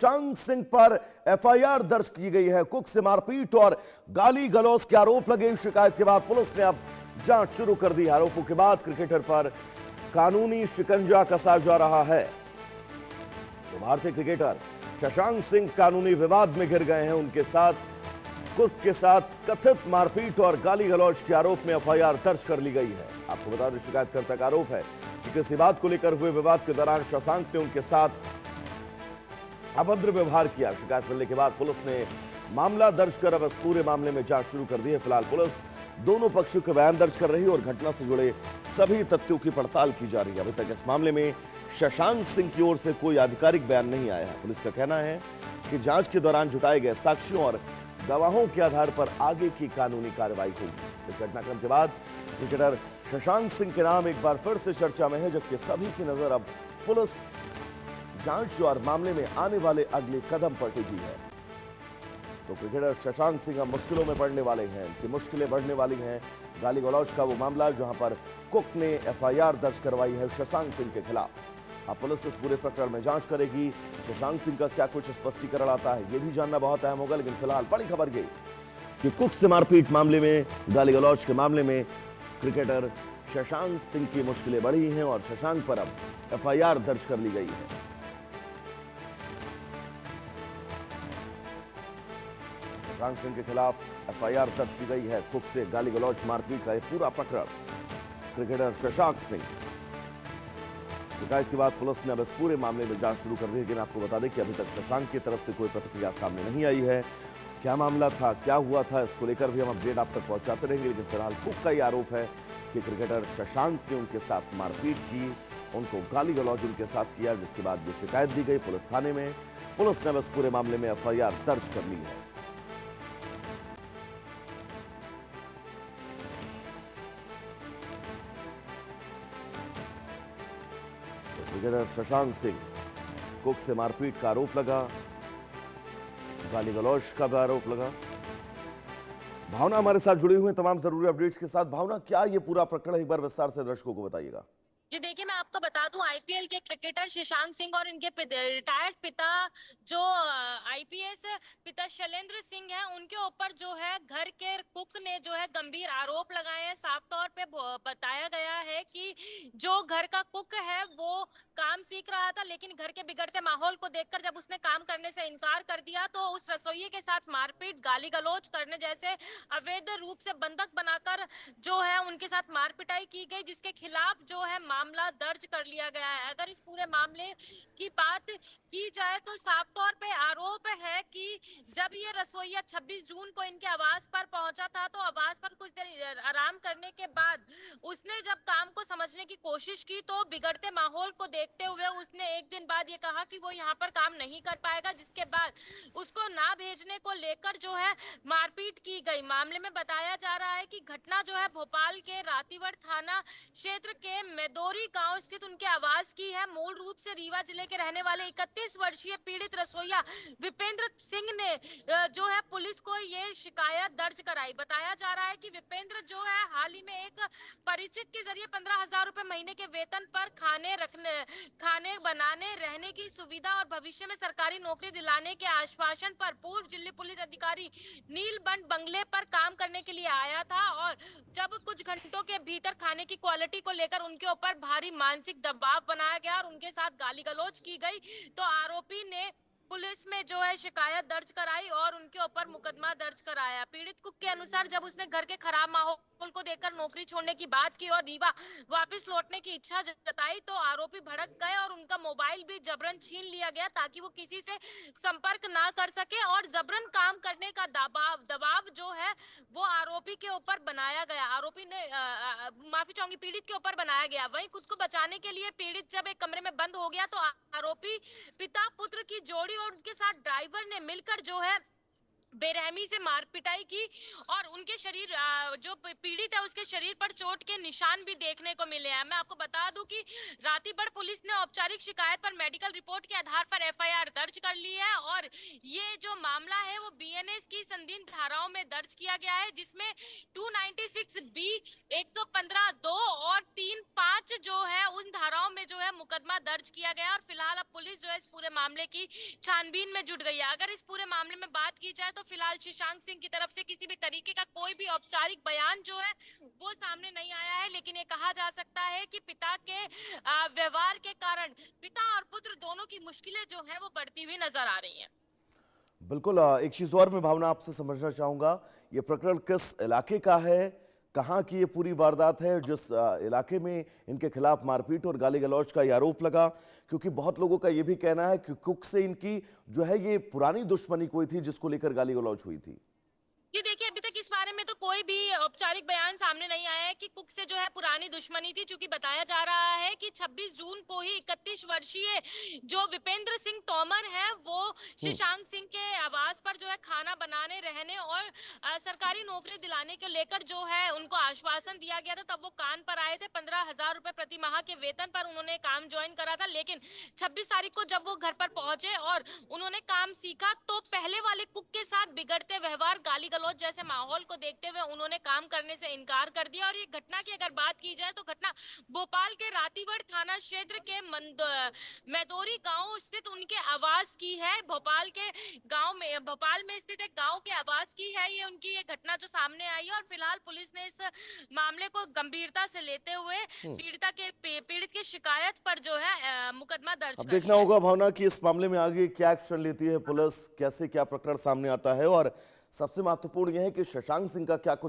शशांक सिंह पर एफआईआर दर्ज की गई है। कुक से मारपीट और गाली गलौज के आरोप लगे। शिकायत के बाद पुलिस ने अब जांच शुरू कर दी। आरोपों के बाद क्रिकेटर पर कानूनी शिकंजा कसा जा रहा है। तो भारतीय क्रिकेटर शशांक सिंह कानूनी विवाद में घिर गए हैं। उनके साथ कुक के साथ कथित मारपीट और गाली गलौज के आरोप में एफआईआर दर्ज कर ली गई है। आपको बता दें, शिकायतकर्ता का आरोप है कि किसी बात को लेकर हुए विवाद के दौरान शशांक ने उनके साथ अभद्र व्यवहार किया। शिकायत मिलने के बाद पुलिस ने मामला दर्ज कर अब इस पूरे मामले में जांच शुरू कर दी है। फिलहाल पुलिस दोनों पक्षों के बयान दर्ज कर रही है और घटना से जुड़े सभी तथ्यों की पड़ताल की जा रही है। अभी तक इस मामले में शशांक सिंह की ओर से कोई आधिकारिक बयान नहीं आया है। पुलिस का कहना है कि जांच के दौरान जुटाए गए साक्ष्यों और गवाहों के आधार पर आगे की कानूनी कार्रवाई होगी। इस घटनाक्रम के बाद क्रिकेटर शशांक सिंह के नाम एक बार फिर से चर्चा में है, जबकि सभी की नजर अब पुलिस जांच और मामले में आने वाले अगले कदम पर टिकी है। तो क्रिकेटर शशांक सिंह अब मुश्किलों में पड़ने वाले हैं। उनकी मुश्किलें बढ़ने वाली हैं। गाली गलौज का वो मामला जहां पर कुक ने एफआईआर दर्ज करवाई है शशांक सिंह के खिलाफ। अब पुलिस इस पूरे प्रकरण में जांच करेगी। शशांक सिंह का क्या कुछ स्पष्टीकरण आता है, यह भी जानना बहुत अहम होगा। लेकिन फिलहाल बड़ी खबर ये कि कुक से मारपीट मामले में, गाली गलौज के मामले में क्रिकेटर शशांक सिंह की मुश्किलें बढ़ी हैं और शशांक पर अब एफआईआर दर्ज कर ली गई है। शशांक सिंह के खिलाफ एफआईआर दर्ज की गई है। कुक से गाली गलौज मारपीट का यह पूरा प्रकरण क्रिकेटर शशांक सिंह। शिकायत के बाद पुलिस ने अब इस पूरे मामले में जांच शुरू कर दी है। लेकिन आपको बता दें कि अभी तक शशांक की तरफ से कोई प्रतिक्रिया सामने नहीं आई है। क्या मामला था, क्या हुआ था, इसको लेकर भी हम अपडेट आप तक पहुंचाते रहेंगे। लेकिन फिलहाल कुक का ये आरोप है कि क्रिकेटर शशांक ने उनके साथ मारपीट की, उनको गाली गलौज उनके साथ किया, जिसके बाद ये शिकायत दी गई पुलिस थाने में। पुलिस ने अब इस पूरे मामले में एफआईआर दर्ज कर ली है। क्रिकेटर शशांक सिंह, कुक से मारपीट का आरोप लगा, गाली गलौज का भी आरोप लगा। भावना हमारे साथ जुड़ी हुई है तमाम जरूरी अपडेट्स के साथ। भावना, क्या ये पूरा प्रकरण एक बार विस्तार से दर्शकों को बताइएगा। जी देखिए, मैं आपको बता दूं, आईपीएल के क्रिकेटर शशांक सिंह और इनके रिटायर्ड पिता जो आईपीएस पिता शैलेंद्र सिंह हैं, उनके ऊपर जो है घर के कुक ने जो है गंभीर आरोप लगाए हैं। साफ तौर पे बताया गया है कि जो घर का कुक है वो काम सीख रहा था, लेकिन घर के बिगड़ते माहौल को देखकर जब उसने काम करने से इनकार कर दिया तो उस रसोइये के साथ मारपीट, गाली गलौज करने जैसे अवैध रूप से बंधक बनाकर जो है उनके साथ मार पिटाई की गई, जिसके खिलाफ जो है मामला दर्ज कर लिया गया है। अगर इस पूरे मामले की बात की जाए तो साफ तौर पे आरोप है कि जब ये रसोइया 26 जून को इनके आवास पर पहुंचा था तो आवास पर कुछ देर आराम करने के बाद उसने जब काम को समझने की कोशिश की तो बिगड़ते माहौल को देखते हुए उसने एक दिन बाद ये कहा कि वो यहाँ पर काम नहीं कर पाएगा, जिसके बाद उसको ना भेजने को लेकर जो है मारपीट की गई। मामले में बताया जा रहा है कि घटना जो है भोपाल के रातीवड़ थाना क्षेत्र के मेदोरी गांव स्थित उनके आवास की है। मूल रूप से रीवा जिले के रहने वाले 31 वर्षीय पीड़ित रसोइया विपेंद्र सिंह ने जो है पुलिस को ये शिकायत दर्ज कराई। बताया जा रहा है कि विपेंद्र जो है हाल ही में एक परिचित के जरिए 15,000 रुपए महीने के वेतन पर खाने बनाने, रहने की सुविधा और भविष्य में सरकारी नौकरी दिलाने के आश्वासन पर पूर्व जिले पुलिस अधिकारी नीलबंठ बंगले पर काम करने के लिए आया था और जब कुछ घंटों के भीतर खाने की क्वालिटी को लेकर उनके ऊपर भारी मानसिक दबाव बनाया गया और उनके साथ गाली गलौज की गई तो आरोपी ने पुलिस में जो है शिकायत दर्ज कराई और उनके ऊपर मुकदमा दर्ज कराया। पीड़ित कुक के अनुसार जब उसने घर के खराब माहौल को देखकर नौकरी छोड़ने की बात की और रीवा वापस लौटने की इच्छा जताई तो आरोपी भड़क गए और उनका मोबाइल भी जबरन छीन लिया गया ताकि वो किसी से संपर्क ना कर सके और जबरन काम करने का दबाव जो है वो आरोपी के ऊपर बनाया गया। आरोपी ने माफी चाहूंगी, पीड़ित के ऊपर बनाया गया। वहीं खुद को बचाने के लिए पीड़ित जब एक कमरे में बंद हो गया तो आरोपी पिता पुत्र की जोड़ी और उनके साथ ड्राइवर ने मिलकर जो है बेरहमी से मार पिटाई की और उनके शरीर जो पीड़ित है उसके शरीर पर चोट के निशान भी देखने को मिले हैं। मैं आपको बता दूं कि रातीबड़ पुलिस ने औपचारिक शिकायत पर मेडिकल रिपोर्ट के आधार पर एफआईआर दर्ज कर ली है और ये जो मामला है वो बीएनएस की संदिग्ध धाराओं में दर्ज किया गया है, जिसमें 296 बी 115 2 और 3-5 जो है उन धाराओं में जो है मुकदमा दर्ज किया गया है। और फिलहाल अब पुलिस जो है इस पूरे मामले की छानबीन में जुट गई है। अगर इस पूरे मामले में बात की जाए तो फिलहाल शशांक सिंह की तरफ से किसी भी तरीके का कोई भी औपचारिक बयान जो है वो सामने नहीं आया है, लेकिन ये कहा जा सकता है कि पिता के व्यवहार के कारण पिता और पुत्र दोनों की मुश्किलें जो है वो बढ़ती हुई नजर आ रही हैं। बिल्कुल। एक चीज और मैं भावना आपसे समझना चाहूंगा, ये प्रकरण किस इलाके का है, कहाँ की ये पूरी वारदात है जिस इलाके में इनके खिलाफ मारपीट और गाली गलौज का ये आरोप लगा? क्योंकि बहुत लोगों का ये भी कहना है कि कुक से इनकी जो है ये पुरानी दुश्मनी कोई थी जिसको लेकर गाली गलौज हुई थी। ये देखिए, अभी तक इस बारे में तो कोई भी औपचारिक बयान सामने नहीं आया है कि कुक से जो है पुरानी दुश्मनी थी, चूंकि बताया जा रहा है कि 26 जून को ही 31 वर्षीय जो विपेंद्र सिंह तोमर है वो शशांक सिंह के आवास पर जो है खाना बनाने, रहने और सरकारी नौकरी दिलाने को लेकर जो है उनको आश्वासन दिया गया था। तब वो कान पर आए थे, 15,000 रुपए प्रति माह के वेतन पर उन्होंने काम ज्वाइन करा था। लेकिन 26 तारीख को जब वो घर पर पहुंचे और उन्होंने काम सीखा तो पहले वाले कुक के साथ बिगड़ते व्यवहार, गाली जैसे माहौल को देखते हुए उन्होंने काम करने से इनकार कर दिया। और ये घटना की अगर बात की जाए तो घटना भोपाल के रातीगढ़ थाना क्षेत्र के मैदोरी गांव स्थित उनके आवास की है। भोपाल में स्थित एक गांव के आवास की है ये उनकी ये घटना जो सामने आई है। और फिलहाल पुलिस ने इस मामले को गंभीरता से लेते हुए पीड़ित की शिकायत पर जो है मुकदमा दर्ज अब कर देखना लिया है। होगा भावना कि इस मामले में आगे क्या एक्शन लेती है पुलिस, कैसे क्या प्रकरण सामने आता है, और सबसे महत्वपूर्ण यह है कि शशांक सिंह का क्या कुछ